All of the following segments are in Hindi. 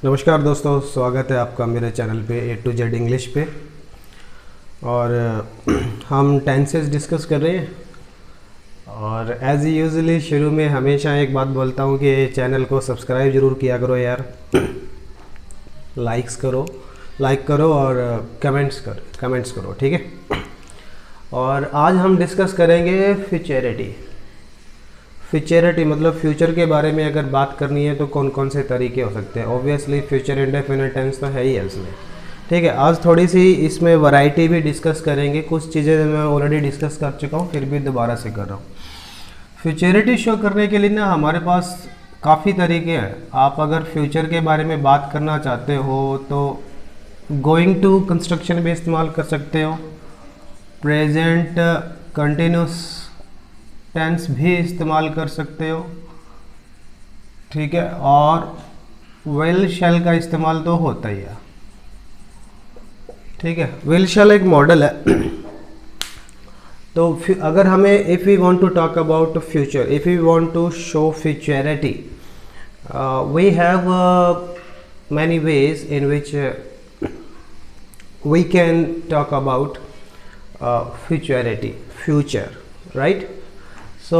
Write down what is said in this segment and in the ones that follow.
नमस्कार दोस्तों, स्वागत है आपका मेरे चैनल पे A to Z इंग्लिश पे। और हम टेंसेस डिस्कस कर रहे हैं। और एज़ यूजुअली शुरू में हमेशा एक बात बोलता हूँ कि चैनल को सब्सक्राइब ज़रूर किया करो यार। लाइक करो और कमेंट्स करो, ठीक है। और आज हम डिस्कस करेंगे फ्यूचरिटी मतलब फ्यूचर के बारे में अगर बात करनी है तो कौन कौन से तरीके हो सकते हैं। ऑब्वियसली फ्यूचर इंडेफिनिट टेंस तो है ही है इसमें, ठीक है। आज थोड़ी सी इसमें वैरायटी भी डिस्कस करेंगे। कुछ चीज़ें मैं ऑलरेडी डिस्कस कर चुका हूँ, फिर भी दोबारा से कर रहा हूँ। फ्यूचरिटी शो करने के लिए ना हमारे पास काफ़ी तरीके हैं। आप अगर फ्यूचर के बारे में बात करना चाहते हो तो गोइंग टू कंस्ट्रक्शन भी इस्तेमाल कर सकते हो, प्रेजेंट कंटिन्यूस टेंस भी इस्तेमाल कर सकते हो, ठीक है। और विल शैल का इस्तेमाल तो होता ही है, ठीक है। विल शैल एक मॉडल है। तो अगर हमें if we want to talk about future, if we want to show futurity, we have many ways in which we can talk about future, right? सो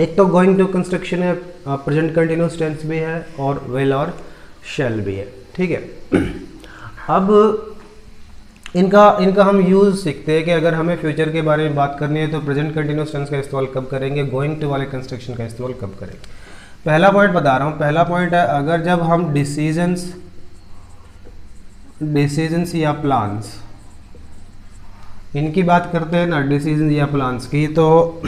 एक तो गोइंग टू कंस्ट्रक्शन है, प्रेजेंट कंटिन्यूस टेंस भी है और विल और शैल भी है, ठीक है। अब इनका हम यूज़ सीखते हैं कि अगर हमें फ्यूचर के बारे में बात करनी है तो प्रेजेंट कंटिन्यूस टेंस का इस्तेमाल कब करेंगे, गोइंग टू वाले कंस्ट्रक्शन का इस्तेमाल कब करेंगे। पहला पॉइंट बता रहा हूँ। पहला पॉइंट है, अगर जब हम डिसीजंस या प्लान्स इनकी बात करते हैं ना, डिसीजन या प्लान्स की, तो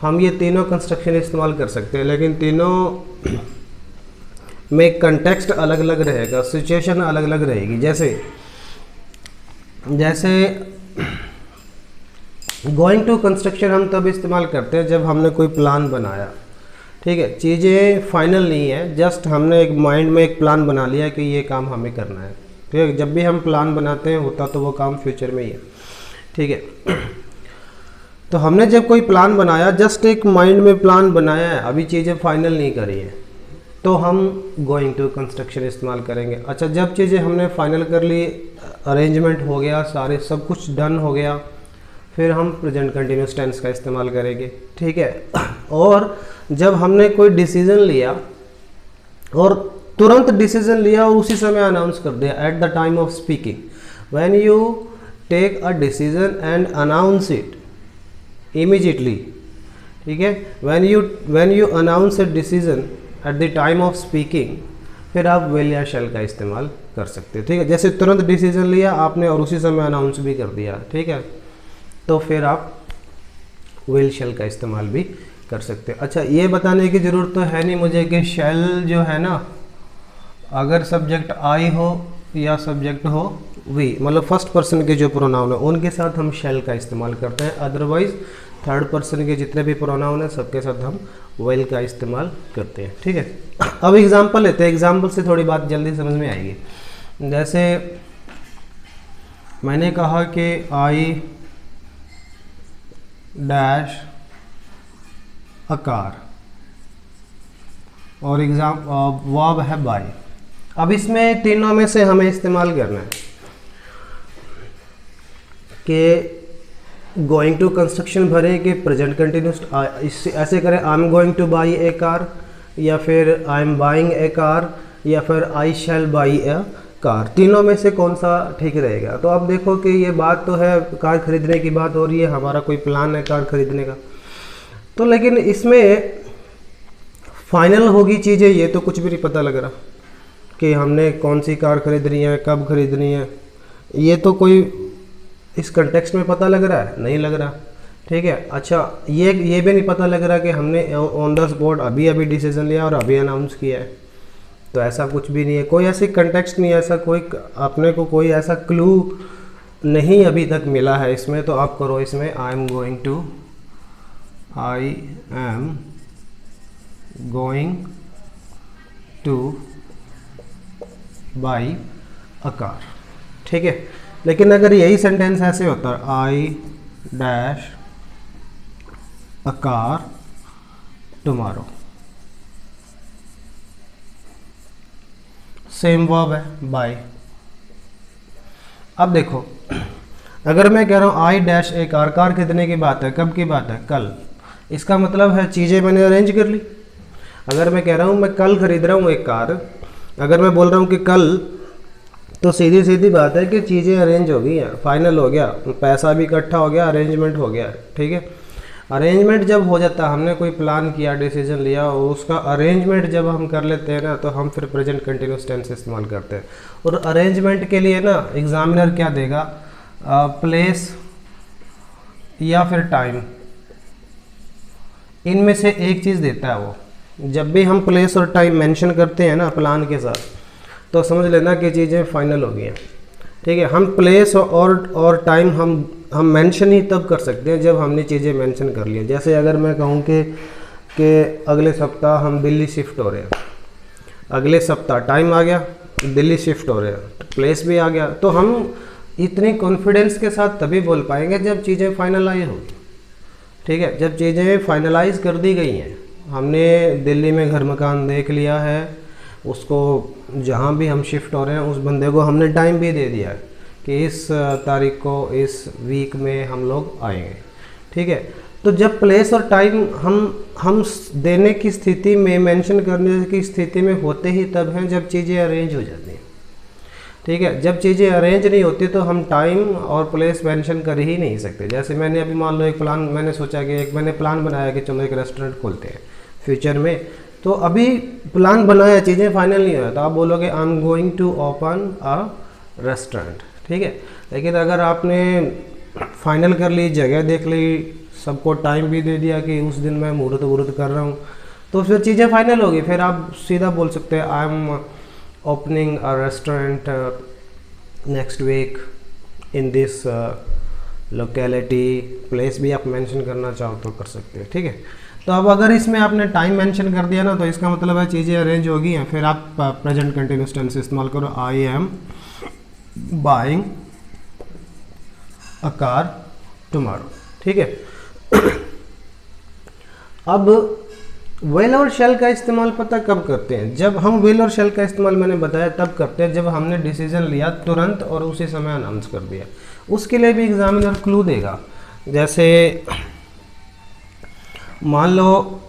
हम ये तीनों कंस्ट्रक्शन इस्तेमाल कर सकते हैं। लेकिन तीनों में कंटेक्स्ट अलग अलग रहेगा, सिचुएशन अलग अलग रहेगी। जैसे गोइंग टू कंस्ट्रक्शन हम तब इस्तेमाल करते हैं जब हमने कोई प्लान बनाया, ठीक है। चीज़ें फाइनल नहीं है, जस्ट हमने एक माइंड में एक प्लान बना लिया कि ये काम हमें करना है, ठीक है। जब भी हम प्लान बनाते हैं होता तो वो काम फ्यूचर में ही है, ठीक है। तो हमने जब कोई प्लान बनाया, जस्ट एक माइंड में प्लान बनाया है, अभी चीज़ें फाइनल नहीं करी है, तो हम गोइंग टू कंस्ट्रक्शन इस्तेमाल करेंगे। अच्छा, जब चीज़ें हमने फाइनल कर ली, अरेंजमेंट हो गया, सारे सब कुछ डन हो गया, फिर हम प्रेजेंट कंटिन्यूस टेंस का इस्तेमाल करेंगे, ठीक है। और जब हमने कोई डिसीजन लिया और तुरंत डिसीजन लिया और उसी समय अनाउंस कर दिया, at the time of speaking, when you take a decision and announce it immediately, ठीक है। When you announce a decision at the time of speaking, फिर आप विल या शैल का इस्तेमाल कर सकते हो, ठीक है। जैसे तुरंत डिसीजन लिया आपने और उसी समय अनाउंस भी कर दिया, ठीक है, तो फिर आप विल शैल का इस्तेमाल भी कर सकते हो। अच्छा, ये बताने की ज़रूरत तो है नहीं मुझे कि शैल जो है ना, अगर सब्जेक्ट आई हो या सब्जेक्ट हो वी, मतलब फर्स्ट पर्सन के जो प्रोनाउन है उनके साथ हम शैल का इस्तेमाल करते हैं। अदरवाइज थर्ड पर्सन के जितने भी प्रोनाउन है सबके साथ हम विल का इस्तेमाल करते हैं, ठीक है। अब एग्जांपल लेते हैं, एग्जांपल से थोड़ी बात जल्दी समझ में आएगी। जैसे मैंने कहा कि आई डैश अ कार, और वर्ब है बाय। अब इसमें तीनों में से हमें इस्तेमाल करना है कि गोइंग टू कंस्ट्रक्शन भरें कि प्रेजेंट कंटिन्यूस, ऐसे करें आई am going two by A car, या फिर I am buying A car, या फिर आई शैल बाई ए कार। तीनों में से कौन सा ठीक रहेगा। तो अब देखो कि ये बात तो है कार खरीदने की बात हो रही है, हमारा कोई प्लान है कार खरीदने का, तो लेकिन इसमें फाइनल होगी चीज़ें, ये तो कुछ भी नहीं पता लग रहा कि हमने कौन सी कार खरीदनी है, कब खरीदनी है, ये तो कोई इस कंटेक्स्ट में पता लग रहा है, नहीं लग रहा, ठीक है। अच्छा, ये भी नहीं पता लग रहा कि हमने ऑन द स्पॉट अभी डिसीजन लिया और अभी अनाउंस किया है, तो ऐसा कुछ भी नहीं है। कोई ऐसी कंटेक्स्ट नहीं है, ऐसा कोई अपने को कोई ऐसा क्लू नहीं अभी तक मिला है इसमें। तो आप करो इसमें आई am going two by a car, ठीक है। लेकिन अगर यही सेंटेंस ऐसे होता, I dash a car tomorrow, same verb है बाय। अब देखो, अगर मैं कह रहा हूँ I dash A car, car कितने की बात है, कब की बात है, कल। इसका मतलब है चीज़ें मैंने अरेंज कर ली। अगर मैं कह रहा हूँ मैं कल खरीद रहा हूँ एक कार, अगर मैं बोल रहा हूँ कि कल, तो सीधी सीधी बात है कि चीज़ें अरेंज हो गई हैं, फाइनल हो गया, पैसा भी इकट्ठा हो गया, अरेंजमेंट हो गया, ठीक है। अरेंजमेंट जब हो जाता है, हमने कोई प्लान किया, डिसीजन लिया, उसका अरेंजमेंट जब हम कर लेते हैं ना, तो हम फिर प्रेजेंट कंटिन्यूस टेंस इस्तेमाल करते हैं। और अरेंजमेंट के लिए ना एग्जामिनर क्या देगा, प्लेस या फिर टाइम, इनमें से एक चीज़ देता है वो। जब भी हम प्लेस और टाइम मेंशन करते हैं ना प्लान के साथ, तो समझ लेना कि चीज़ें फाइनल हो गई हैं, ठीक है। हम प्लेस और टाइम हम मेंशन ही तब कर सकते हैं जब हमने चीज़ें मेंशन कर ली। जैसे अगर मैं कहूँ कि अगले सप्ताह हम दिल्ली शिफ्ट हो रहे हैं, अगले सप्ताह टाइम आ गया, दिल्ली शिफ्ट हो रहे हैं, प्लेस भी आ गया, तो हम इतने कॉन्फिडेंस के साथ तभी बोल पाएंगे जब चीज़ें फाइनलाइज हो, ठीक है। जब चीज़ें फाइनलाइज कर दी गई हैं, हमने दिल्ली में घर मकान देख लिया है, उसको जहाँ भी हम शिफ्ट हो रहे हैं उस बंदे को हमने टाइम भी दे दिया है कि इस तारीख को, इस वीक में हम लोग आएंगे, ठीक है। तो जब प्लेस और टाइम हम देने की स्थिति में, मेंशन करने की स्थिति में होते ही तब हैं जब चीज़ें अरेंज हो जाती हैं, ठीक है। जब चीज़ें अरेंज नहीं होती तो हम टाइम और प्लेस मेंशन कर ही नहीं सकते। जैसे मैंने अभी मान लो एक प्लान, मैंने सोचा कि मैंने प्लान बनाया कि चलो एक रेस्टोरेंट खोलते हैं फ्यूचर में, तो अभी प्लान बनाया, चीज़ें फाइनल नहीं हुआ, तो आप बोलोगे I am going to open a restaurant, ठीक है। लेकिन अगर आपने फाइनल कर ली, जगह देख ली, सबको टाइम भी दे दिया कि उस दिन मैं मुहूर्त कर रहा हूँ, तो फिर चीज़ें फाइनल होगी। फिर आप सीधा बोल सकते हैं I am opening a restaurant next week in this locality. Place भी आप मेंशन करना चाहो तो कर सकते हैं, ठीक है। तो अब अगर इसमें आपने टाइम मेंशन कर दिया ना, तो इसका मतलब है चीज़ें अरेंज हो गई हैं। फिर आप प्रेजेंट कंटिन्यूस टेंस इस्तेमाल करो, I am buying a car tomorrow, ठीक है। अब विल और शैल का इस्तेमाल पता कब करते हैं, जब हम विल और शैल का इस्तेमाल मैंने बताया तब करते हैं जब हमने डिसीजन लिया तुरंत और उसी समय अनाउंस कर दिया। उसके लिए भी एग्जामिनर क्लू देगा। जैसे मान लो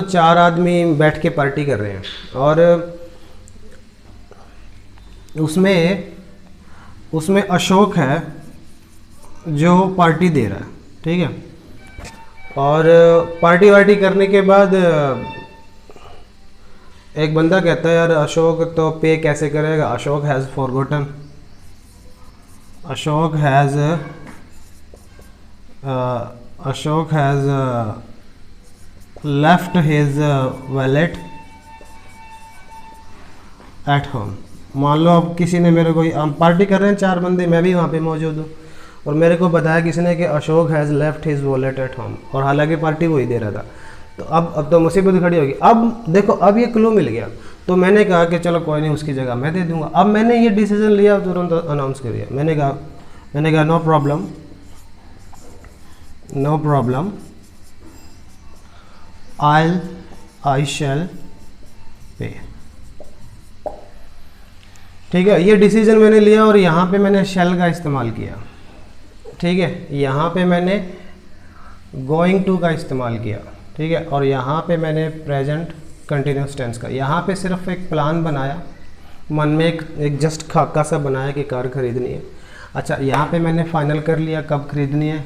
4 आदमी बैठ के पार्टी कर रहे हैं और उसमें अशोक है जो पार्टी दे रहा है, ठीक है। और पार्टी वार्टी करने के बाद एक बंदा कहता है यार अशोक तो पे कैसे करेगा, Ashok has forgotten, Ashok has left his wallet at home. मान लो अब किसी ने मेरे को, हम पार्टी कर रहे हैं 4 बंदे, मैं भी वहाँ पे मौजूद हूँ, और मेरे को बताया किसी ने कि Ashok has left his wallet at home, और हालांकि पार्टी वही दे रहा था। तो अब तो मुसीबत खड़ी होगी। अब देखो, अब ये क्लू मिल गया, तो मैंने कहा कि चलो कोई नहीं, उसकी जगह मैं दे दूंगा। अब मैंने ये डिसीजन लिया, तुरंत अनाउंस कर दिया। मैंने कहा नो प्रॉब्लम, आई शैल पे, ठीक है। ये डिसीजन मैंने लिया और यहाँ पे मैंने शैल का इस्तेमाल किया, ठीक है। यहाँ पे मैंने गोइंग टू का इस्तेमाल किया, ठीक है। और यहाँ पे मैंने प्रेजेंट कंटिन्यूस टेंस का, यहाँ पे सिर्फ एक प्लान बनाया, मन में एक जस्ट खाका सा बनाया कि कार खरीदनी है। अच्छा, यहाँ पे मैंने फाइनल कर लिया कब खरीदनी है,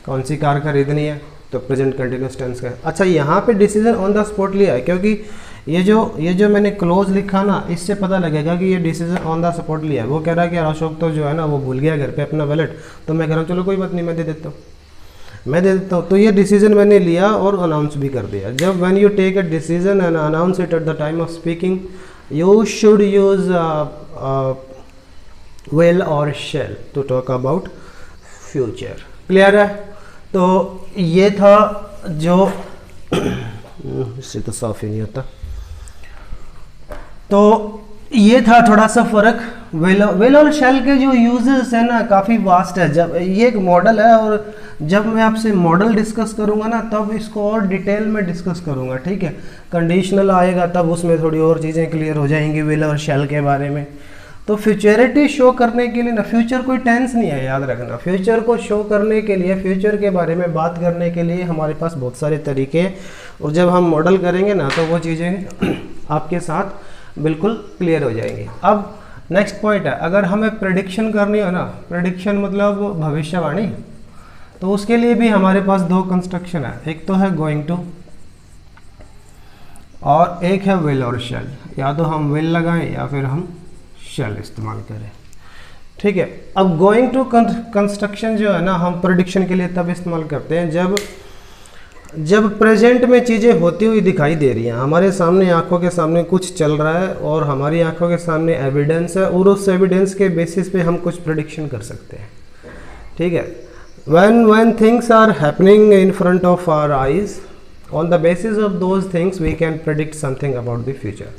कौन सी कार खरीदनी है, तो प्रेजेंट कंटिन्यूस टेंस का। अच्छा, यहाँ पे डिसीजन ऑन द स्पॉट लिया है, क्योंकि ये जो मैंने क्लोज लिखा ना, इससे पता लगेगा कि ये डिसीजन ऑन द स्पॉट लिया है। वो कह रहा है कि अशोक तो जो है ना वो भूल गया घर पे अपना वैलेट, तो मैं कह रहा हूँ चलो कोई बात नहीं, मैं दे देता हूँ। तो ये डिसीजन मैंने लिया और अनाउंस भी कर दिया। जब when you take a decision and announce it at the time of speaking, you should use will और shall to talk about future. Clear है? तो ये था जो इससे तो साफ ही नहीं होता। तो ये था थोड़ा सा फ़र्क। वेल और शेल के जो यूजेस है ना काफ़ी वास्ट है। जब ये एक मॉडल है और जब मैं आपसे मॉडल डिस्कस करूँगा ना तब इसको और डिटेल में डिस्कस करूँगा, ठीक है। कंडीशनल आएगा तब उसमें थोड़ी और चीज़ें क्लियर हो जाएंगी वेल और शेल के बारे में। तो फ्यूचरिटी शो करने के लिए ना, फ्यूचर कोई टेंस नहीं है, याद रखना। फ्यूचर को शो करने के लिए, फ्यूचर के बारे में बात करने के लिए हमारे पास बहुत सारे तरीके हैं, और जब हम मॉडल करेंगे ना तो वो चीज़ें आपके साथ बिल्कुल क्लियर हो जाएंगी। अब नेक्स्ट पॉइंट है, अगर हमें प्रेडिक्शन करनी हो ना, प्रेडिक्शन मतलब भविष्यवाणी, तो उसके लिए भी हमारे पास दो कंस्ट्रक्शन है। एक तो है गोइंग टू और एक है विल और शैल। या तो हम विल लगाएं या फिर हम शैल इस्तेमाल करें, ठीक है। अब गोइंग टू कंस्ट्रक्शन जो है ना हम प्रेडिक्शन के लिए तब इस्तेमाल करते हैं जब प्रेजेंट में चीज़ें होती हुई दिखाई दे रही हैं, हमारे सामने, आंखों के सामने कुछ चल रहा है और हमारी आंखों के सामने एविडेंस है, और उस एविडेंस के बेसिस पे हम कुछ प्रेडिक्शन कर सकते हैं, ठीक है। when things are happening in front of our eyes, on the basis of those things we can predict something about the future,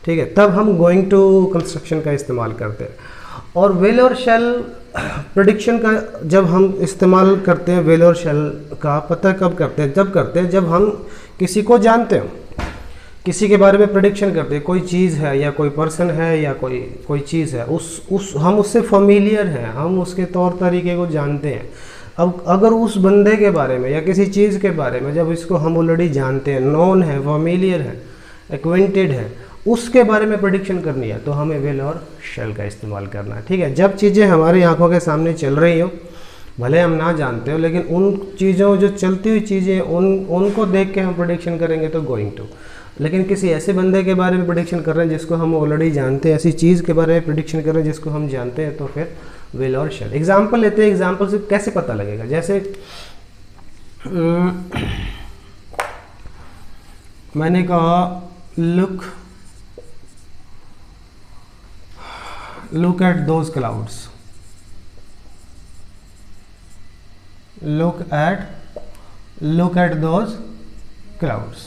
ठीक है। तब हम गोइंग टू कंस्ट्रक्शन का इस्तेमाल करते हैं। और विल और शेल प्रेडिक्शन का जब हम इस्तेमाल करते हैं, विल और शेल का पता कब करते हैं? जब करते हैं जब हम किसी को जानते हो, किसी के बारे में प्रेडिक्शन करते हैं। कोई चीज़ है या कोई पर्सन है या कोई चीज़ है, हम उससे फैमिलियर हैं, हम उसके तौर तरीके को जानते हैं। अब अगर उस बंदे के बारे में या किसी चीज़ के बारे में जब इसको हम ऑलरेडी जानते हैं, नोन है, फैमिलियर है, एक्वेंटेड है, उसके बारे में प्रेडिक्शन करनी है तो हमें विल और शेल का इस्तेमाल करना है, ठीक है। जब चीज़ें हमारी आंखों के सामने चल रही हो, भले हम ना जानते हो, लेकिन उन चीज़ों, जो चलती हुई चीज़ें, उनको देख के हम प्रेडिक्शन करेंगे तो गोइंग टू। लेकिन किसी ऐसे बंदे के बारे में प्रेडिक्शन कर रहे हैं जिसको हम ऑलरेडी जानते हैं, ऐसी चीज़ के बारे में प्रेडिक्शन कर रहे हैं जिसको हम जानते हैं, तो फिर विल और शेल। एग्जाम्पल लेते हैं, एग्जाम्पल से कैसे पता लगेगा? जैसे मैंने कहा look at those clouds, look at those clouds,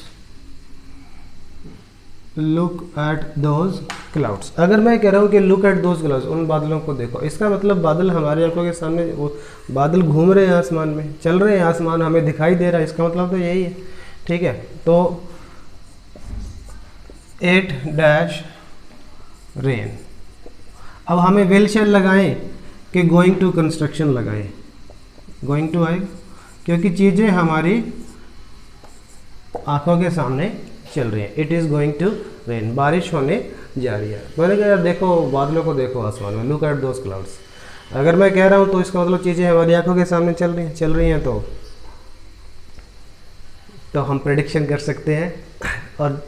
look at those clouds। अगर मैं कह रहा हूँ कि look at those clouds, उन बादलों को देखो, इसका मतलब बादल हमारी आंखों के सामने, वो बादल घूम रहे हैं आसमान में, चल रहे हैं, आसमान हमें दिखाई दे रहा है, इसका मतलब तो यही है, ठीक है। तो 8 डैश रेन। अब हमें विल शेल लगाएं कि गोइंग टू कंस्ट्रक्शन लगाएं? गोइंग टू आएगा क्योंकि चीज़ें हमारी आंखों के सामने चल रही हैं। It is going to rain, बारिश होने जा रही है। मैंने कहा यार देखो बादलों को, देखो आसमान में, लुक एट दोज क्लाउड्स। अगर मैं कह रहा हूँ तो इसका मतलब चीज़ें हमारी आंखों के सामने चल रही हैं तो हम प्रेडिक्शन कर सकते हैं, और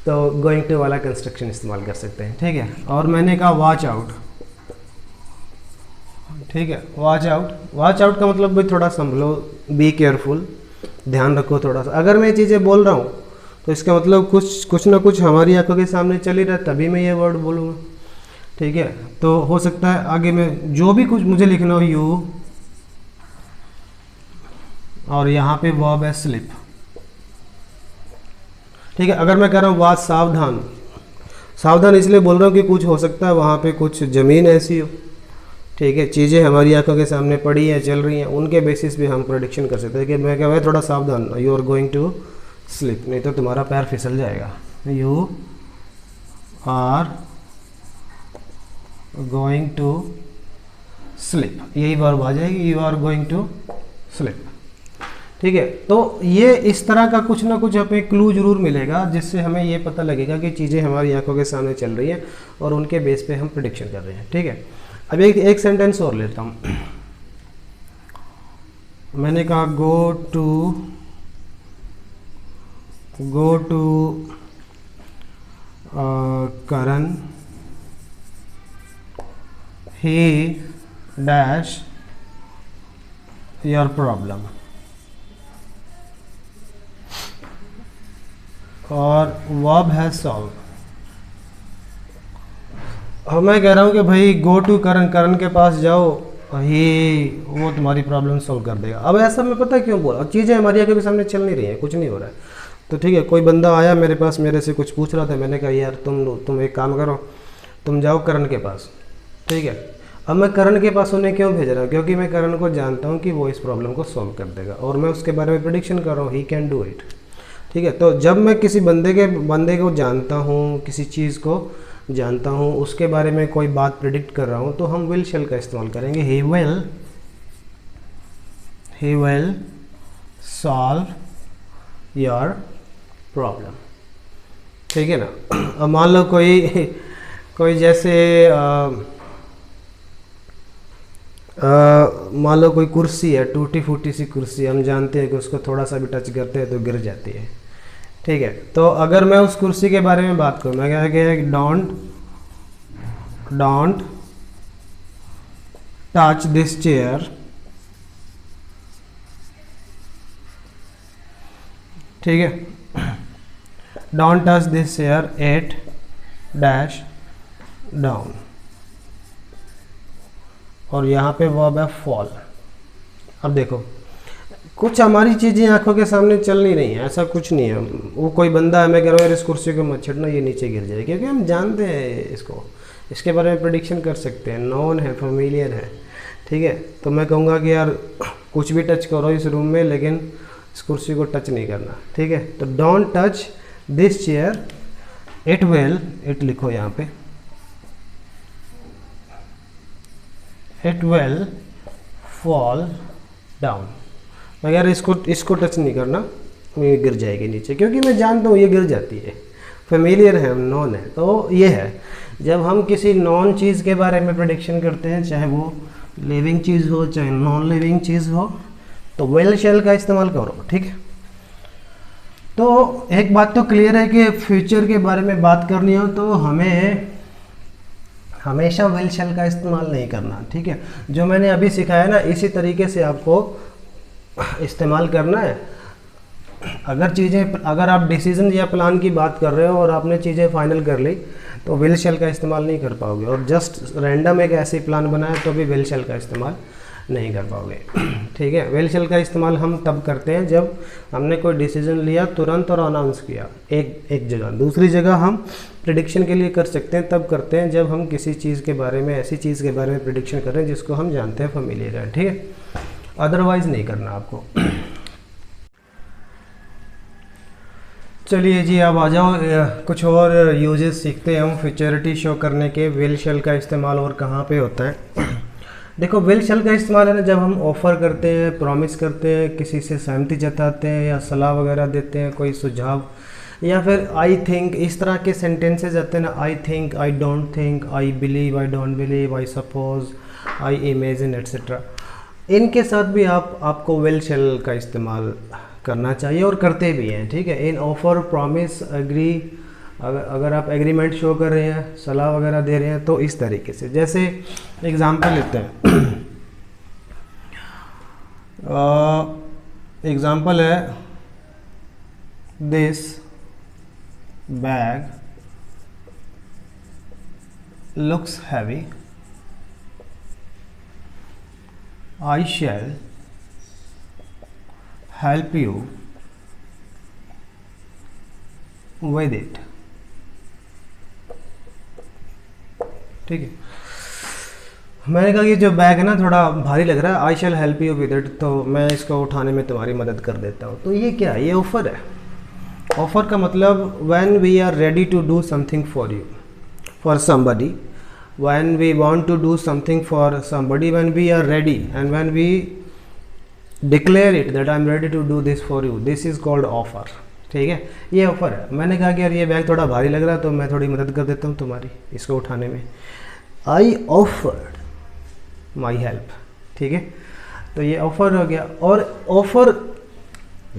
तो गोइंग टू वाला कंस्ट्रक्शन इस्तेमाल कर सकते हैं, ठीक है। और मैंने कहा वॉच आउट, ठीक है। वॉच आउट का मतलब भाई थोड़ा संभलो, बी केयरफुल, ध्यान रखो थोड़ा सा। अगर मैं ये चीज़ें बोल रहा हूँ तो इसका मतलब कुछ ना कुछ हमारी आंखों के सामने चल ही रहा है, तभी मैं ये वर्ड बोलूँगा, ठीक है। तो हो सकता है आगे में जो भी कुछ मुझे लिखना हो, यू, और यहाँ पे वर्ब है स्लिप, ठीक है। अगर मैं कह रहा हूँ वाज सावधान इसलिए बोल रहा हूँ कि कुछ हो सकता है वहाँ पे कुछ ज़मीन ऐसी हो, ठीक है, चीज़ें हमारी आंखों के सामने पड़ी हैं, चल रही हैं, उनके बेसिस पे हम प्रेडिक्शन कर सकते हैं कि मैं क्या भाई थोड़ा सावधान, you are going to slip, नहीं तो तुम्हारा पैर फिसल जाएगा। You are going to slip, यही वर्ब आ जाएगी, you are going to slip, ठीक है। तो ये इस तरह का कुछ ना कुछ हमें क्लू जरूर मिलेगा जिससे हमें ये पता लगेगा कि चीज़ें हमारी आंखों के सामने चल रही हैं और उनके बेस पे हम प्रेडिक्शन कर रहे हैं, ठीक है। अब एक सेंटेंस और लेता हूँ। मैंने कहा go to Karan, he dash your problem, और वर्ब है सॉल्व। अब मैं कह रहा हूँ कि भाई गो टू करण के पास जाओ, वो तुम्हारी प्रॉब्लम सॉल्व कर देगा। अब ऐसा मैं पता क्यों बोला, चीज़ें हमारी आंखों के सामने चल नहीं रही हैं, कुछ नहीं हो रहा है, तो ठीक है। कोई बंदा आया मेरे पास, मेरे से कुछ पूछ रहा था, मैंने कहा यार तुम एक काम करो, तुम जाओ करण के पास, ठीक है। अब मैं करण के पास उन्हें क्यों भेज रहा हूँ, क्योंकि मैं करण को जानता हूँ कि वो इस प्रॉब्लम को सॉल्व कर देगा और मैं उसके बारे में प्रेडिक्शन कर रहा हूँ, ही कैन डू इट, ठीक है। तो जब मैं किसी बंदे को जानता हूँ, किसी चीज़ को जानता हूँ, उसके बारे में कोई बात प्रिडिक्ट कर रहा हूँ, तो हम विल शेल का इस्तेमाल करेंगे। He will solve your problem, ठीक है ना। अब मान लो कोई जैसे मान लो कोई कुर्सी है, टूटी फूटी सी कुर्सी, हम जानते हैं कि उसको थोड़ा सा भी टच करते हैं तो गिर जाती है, ठीक है। तो अगर मैं उस कुर्सी के बारे में बात करूँ, मैं क्या कह डोंट टच दिस चेयर, ठीक है, don't touch this chair, it dash down, और यहाँ पे वर्ब है फॉल। अब देखो कुछ हमारी चीज़ें आंखों के सामने चल नहीं रही हैं, ऐसा कुछ नहीं है। वो कोई बंदा है, मैं कह रहा हूँ यार इस कुर्सी को मत छेड़ना, ये नीचे गिर जाएगी, क्योंकि हम जानते हैं इसको, इसके बारे में प्रेडिक्शन कर सकते हैं, नॉन है, फेमिलियर है, ठीक है। तो मैं कहूँगा कि यार कुछ भी टच करो इस रूम में, लेकिन इस कुर्सी को टच नहीं करना, ठीक है। तो don't touch this chair, it लिखो यहाँ पे, इट विल फॉल डाउन। अगर इसको टच नहीं करना, ये गिर जाएगी नीचे, क्योंकि मैं जानता हूँ ये गिर जाती है, फेमिलियर है, नॉन है। तो ये है, जब हम किसी नॉन चीज़ के बारे में प्रेडिक्शन करते हैं, चाहे वो लिविंग चीज़ हो चाहे नॉन लिविंग चीज़ हो, तो विल शेल का इस्तेमाल करो, ठीक है। तो एक बात तो क्लियर है कि फ्यूचर के बारे में बात करनी हो तो हमें हमेशा विल शेल का इस्तेमाल नहीं करना, ठीक है। जो मैंने अभी सिखाया ना, इसी तरीके से आपको इस्तेमाल करना है। अगर आप डिसीजन या प्लान की बात कर रहे हो और आपने चीज़ें फाइनल कर ली, तो विल शेल का इस्तेमाल नहीं कर पाओगे, और जस्ट रैंडम एक ऐसी प्लान बनाए तो भी विल शेल का इस्तेमाल नहीं कर पाओगे, ठीक है। विल शेल का इस्तेमाल हम तब करते हैं जब हमने कोई डिसीजन लिया तुरंत और अनाउंस किया एक जगह। दूसरी जगह हम प्रिडिक्शन के लिए कर सकते हैं, तब करते हैं जब हम किसी चीज़ के बारे में, ऐसी चीज़ के बारे में प्रिडिक्शन कर रहे हैं जिसको हम जानते हैं, फेमिलियर है, ठीक है। अदरवाइज नहीं करना आपको। चलिए जी, अब आ जाओ कुछ और यूजेस सीखते हैं हम फ्यूचरिटी शो करने के। विल शेल का इस्तेमाल और कहाँ पे होता है। देखो, विल शेल का इस्तेमाल है ना, जब हम ऑफ़र करते हैं, प्रॉमिस करते हैं, किसी से सहमति जताते हैं या सलाह वगैरह देते हैं, कोई सुझाव, या फिर आई थिंक, इस तरह के सेंटेंसेस आते हैं ना, I think, I don't think, I believe, I don't believe, I suppose, I imagine etcetera. इनके साथ भी आपको विल शेल का इस्तेमाल करना चाहिए और करते भी हैं, ठीक है। इन ऑफर, प्रॉमिस, एग्री, अगर आप एग्रीमेंट शो कर रहे हैं, सलाह वगैरह दे रहे हैं, तो इस तरीके से। जैसे एग्जांपल लेते हैं, एग्जांपल है, this bag looks heavy, I shall help you with it, ठीक है। मैंने कहा कि जो बैग है ना थोड़ा भारी लग रहा है, I shall help you with it, तो मैं इसको उठाने में तुम्हारी मदद कर देता हूँ। तो ये क्या है? ये ऑफर है। ऑफर का मतलब when we are ready to do something for you, for somebody, when we want to do something for somebody, when we are ready and when we declare it that I'm ready to do this for you, this is called offer, ठीक है। ये ऑफर है। मैंने कहा कि यार ये बैग थोड़ा भारी लग रहा है तो मैं थोड़ी मदद कर देता हूँ तुम्हारी इसको उठाने में, I offered my help, ठीक है। तो ये ऑफर हो गया। और ऑफर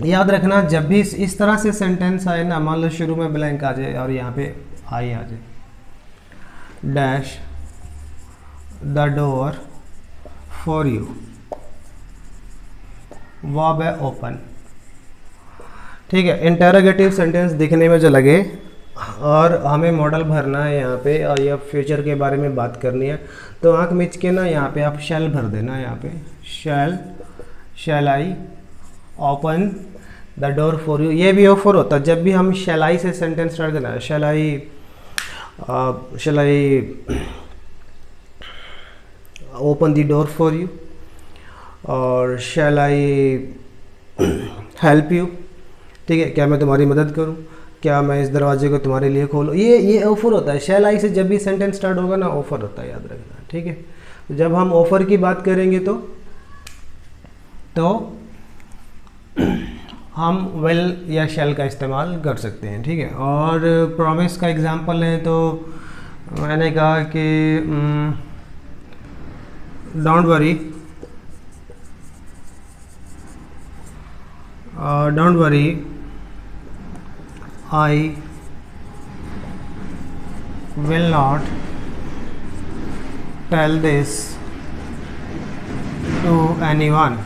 याद रखना, जब भी इस तरह से सेंटेंस आए ना, मान लो शुरू में ब्लैंक आ जाए और यहाँ पे आई आ जाए, dash the door for you, verb है ओपन, ठीक है। इंटरोगेटिव सेंटेंस दिखने में जो लगे और हमें मॉडल भरना है यहाँ पे, और या फ्यूचर के बारे में बात करनी है, तो आंख मिच के ना यहाँ पे आप शैल भर देना। यहाँ पे shall I open the door for you, ये भी ऑफर होता है। जब भी हम शैल आई से सेंटेंस स्टार्ट करना है, शैल आई shall I open the door for you और shall I help you, ठीक है, क्या मैं तुम्हारी मदद करूं, क्या मैं इस दरवाजे को तुम्हारे लिए खोलूं। ये ऑफ़र होता है। shall I से जब भी सेंटेंस स्टार्ट होगा ना ऑफ़र होता है, याद रखना, ठीक है। तो जब हम ऑफ़र की बात करेंगे तो हम will या shall का इस्तेमाल कर सकते हैं, ठीक है। और प्रॉमिस का एग्जांपल है तो मैंने कहा कि don't worry I will not tell this to anyone,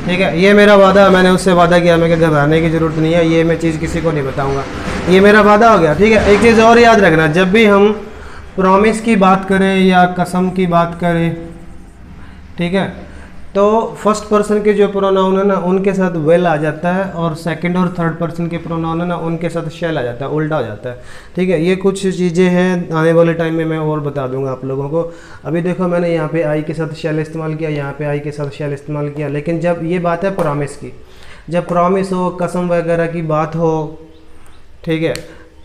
ठीक है। ये मेरा वादा, मैंने उससे वादा किया, मैं घबराने की ज़रूरत नहीं है, ये मैं चीज़ किसी को नहीं बताऊंगा, ये मेरा वादा हो गया, ठीक है। एक चीज़ और याद रखना, जब भी हम प्रॉमिस की बात करें या कसम की बात करें, ठीक है, तो फर्स्ट पर्सन के जो प्रोनाउन है ना उनके साथ विल आ जाता है, और सेकंड और थर्ड पर्सन के प्रोनाउन है ना उनके साथ शैल आ जाता है, उल्टा हो जाता है, ठीक है। ये कुछ चीज़ें हैं, आने वाले टाइम में मैं और बता दूंगा आप लोगों को। अभी देखो मैंने यहाँ पे आई के साथ शैल इस्तेमाल किया, यहाँ पे आई के साथ शैल इस्तेमाल किया, लेकिन जब ये बात है प्रॉमिस की, जब प्रॉमिस हो, कसम वगैरह की बात हो, ठीक है,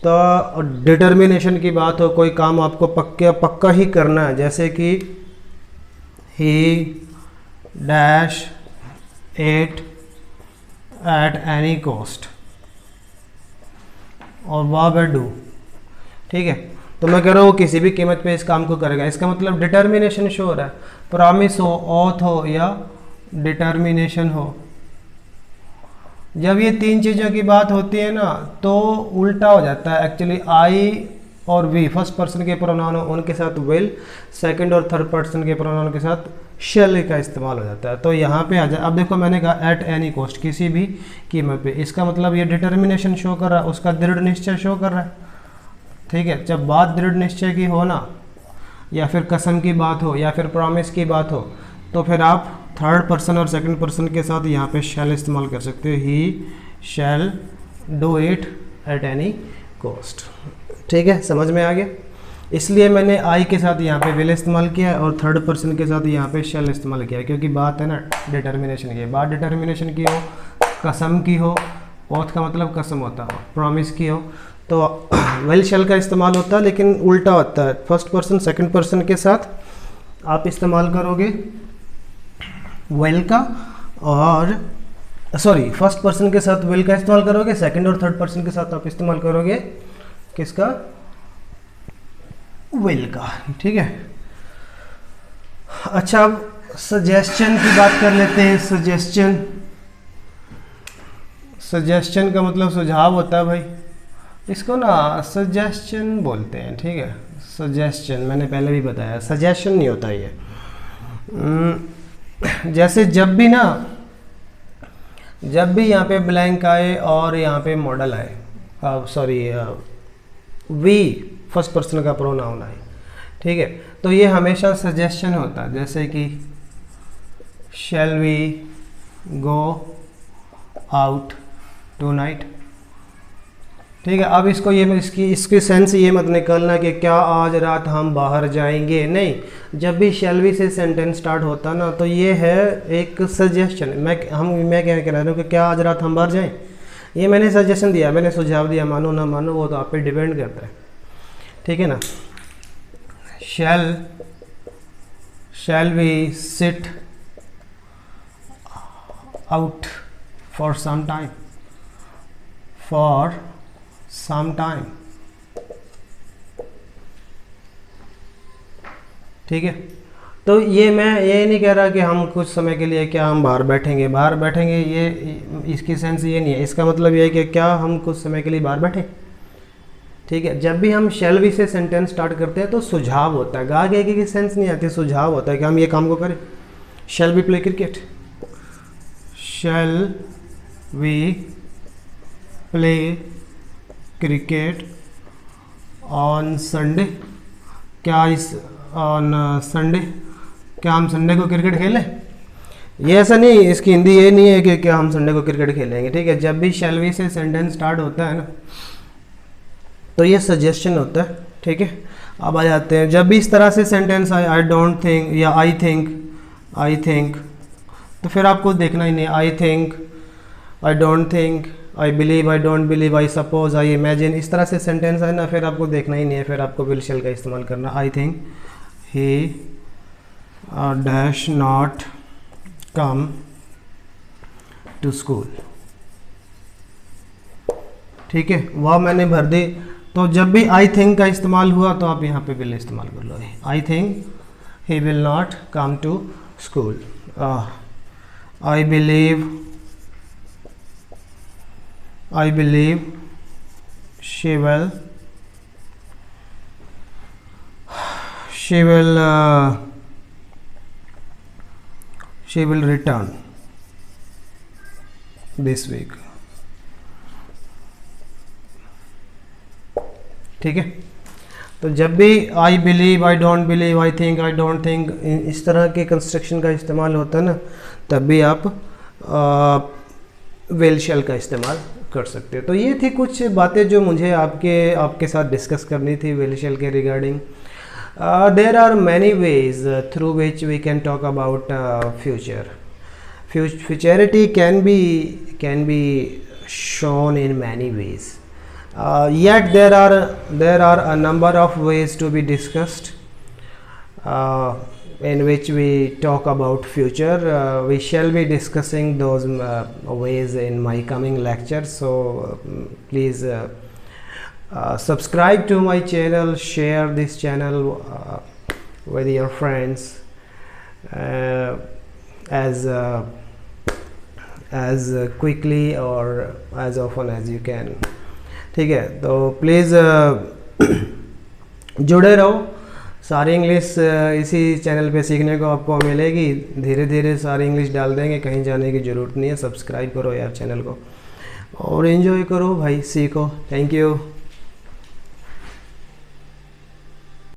तो डिटर्मिनेशन की बात हो, कोई काम आपको पक्का ही करना है, जैसे कि he dash at at any cost और वाह डू, ठीक है। तो मैं कह रहा हूँ किसी भी कीमत पे इस काम को करेगा, इसका मतलब डिटर्मिनेशन शो हो रहा है। प्रॉमिस हो, ऑथ हो या डिटर्मिनेशन हो, जब ये तीन चीज़ों की बात होती है ना तो उल्टा हो जाता है। एक्चुअली आई और वी फर्स्ट पर्सन के प्रोनाउन हो उनके साथ विल, सेकंड और थर्ड पर्सन के प्रोनाउन के साथ शैल का इस्तेमाल हो जाता है। तो यहाँ पे आ जाए, अब देखो मैंने कहा एट एनी कॉस्ट, किसी भी कीमत पे, इसका मतलब ये डिटर्मिनेशन शो कर रहा है, उसका दृढ़ निश्चय शो कर रहा है, ठीक है। जब बात दृढ़ निश्चय की हो ना, या फिर कसम की बात हो या फिर प्रॉमिस की बात हो, तो फिर आप थर्ड पर्सन और सेकंड पर्सन के साथ यहाँ पे शैल इस्तेमाल कर सकते हो, he shall do it at any cost, ठीक है, समझ में आ गया। इसलिए मैंने आई के साथ यहाँ पे विल इस्तेमाल किया है और थर्ड पर्सन के साथ यहाँ पे शैल इस्तेमाल किया है, क्योंकि बात है ना डिटर्मिनेशन की, बात डिटर्मिनेशन की हो, कसम की हो, ओथ का मतलब कसम होता हो, प्रॉमिस की हो, तो विल शैल का इस्तेमाल होता है, लेकिन उल्टा होता है। फर्स्ट पर्सन सेकंड पर्सन के साथ आप इस्तेमाल करोगे विल का, और सॉरी फर्स्ट पर्सन के साथ विल का इस्तेमाल करोगे, सेकंड और थर्ड पर्सन के साथ आप इस्तेमाल करोगे किसका, विल का, ठीक है। अच्छा अब सजेशन की बात कर लेते हैं। सजेशन का मतलब सुझाव होता है भाई, इसको ना सजेशन बोलते हैं, ठीक है। सजेशन मैंने पहले भी बताया, सजेशन नहीं होता ये। जैसे जब भी यहाँ पे ब्लैंक आए और यहाँ पे मॉडल आए, सॉरी वी फर्स्ट पर्सन का प्रोनाउन आए, ठीक है, तो ये हमेशा सजेशन होता है। जैसे कि shall we go out tonight, ठीक है। अब इसको ये इसकी सेंस ये मत निकालना कि क्या आज रात हम बाहर जाएंगे, नहीं। जब भी शैल वी से सेंटेंस स्टार्ट होता ना तो ये है एक सजेशन। मैं क्या कह रहा हूँ कि क्या आज रात हम बाहर जाएं, ये मैंने सजेशन दिया, मैंने सुझाव दिया, मानो ना मानो वो तो आप पे डिपेंड करता है, ठीक है ना। Shall we sit out for some time, ठीक है। तो ये मैं ये नहीं कह रहा कि हम कुछ समय के लिए क्या हम बाहर बैठेंगे, ये इसकी सेंस ये नहीं है। इसका मतलब ये है कि क्या हम कुछ समय के लिए बाहर बैठें, ठीक है। जब भी हम शैल वी से सेंटेंस स्टार्ट करते हैं तो सुझाव होता है, गा गे की सेंस नहीं आती, सुझाव होता है कि हम ये काम को करें। Shall we play cricket, shall we play cricket on Sunday, क्या हम संडे को क्रिकेट खेलें, ये ऐसा नहीं, इसकी हिंदी ये नहीं है कि क्या हम संडे को क्रिकेट खेलेंगे, ठीक है। जब भी शैल वी से सेंटेंस स्टार्ट होता है ना तो ये सजेशन होता है, ठीक है। अब आ जाते हैं, जब भी इस तरह से सेंटेंस आए, आई डोंट थिंक या आई थिंक, तो फिर आपको देखना ही नहीं, I think, I don't think, I believe, I don't believe, I suppose, I imagine, इस तरह से सेंटेंस है ना, फिर आपको देखना ही नहीं है, फिर आपको विल शैल का इस्तेमाल करना। I think he dash not come to school, ठीक है, वह मैंने भर दी। तो जब भी आई थिंक का इस्तेमाल हुआ तो आप यहाँ पे विल इस्तेमाल कर लो। I think he will not come to school, I believe she will return this week, ठीक है। तो जब भी I believe, I don't believe, I think, I don't think, इस तरह के कंस्ट्रक्शन का इस्तेमाल होता है ना, तब भी आप विल शैल का इस्तेमाल कर सकते हो। तो ये थी कुछ बातें जो मुझे आपके साथ डिस्कस करनी थी विल शैल के regarding. There are many ways through which we can talk about future. Futurity can be shown in many ways. Yet there are a number of ways to be discussed in which we talk about future. We shall be discussing those ways in my coming lecture. So please subscribe to my channel, share this channel with your friends as quickly or as often as you can, ठीक है। तो प्लीज़ जुड़े रहो, सारी इंग्लिश इसी चैनल पे सीखने को आपको मिलेगी। धीरे धीरे सारी इंग्लिश डाल देंगे, कहीं जाने की ज़रूरत नहीं है। सब्सक्राइब करो यार चैनल को और एंजॉय करो भाई, सीखो। Thank you.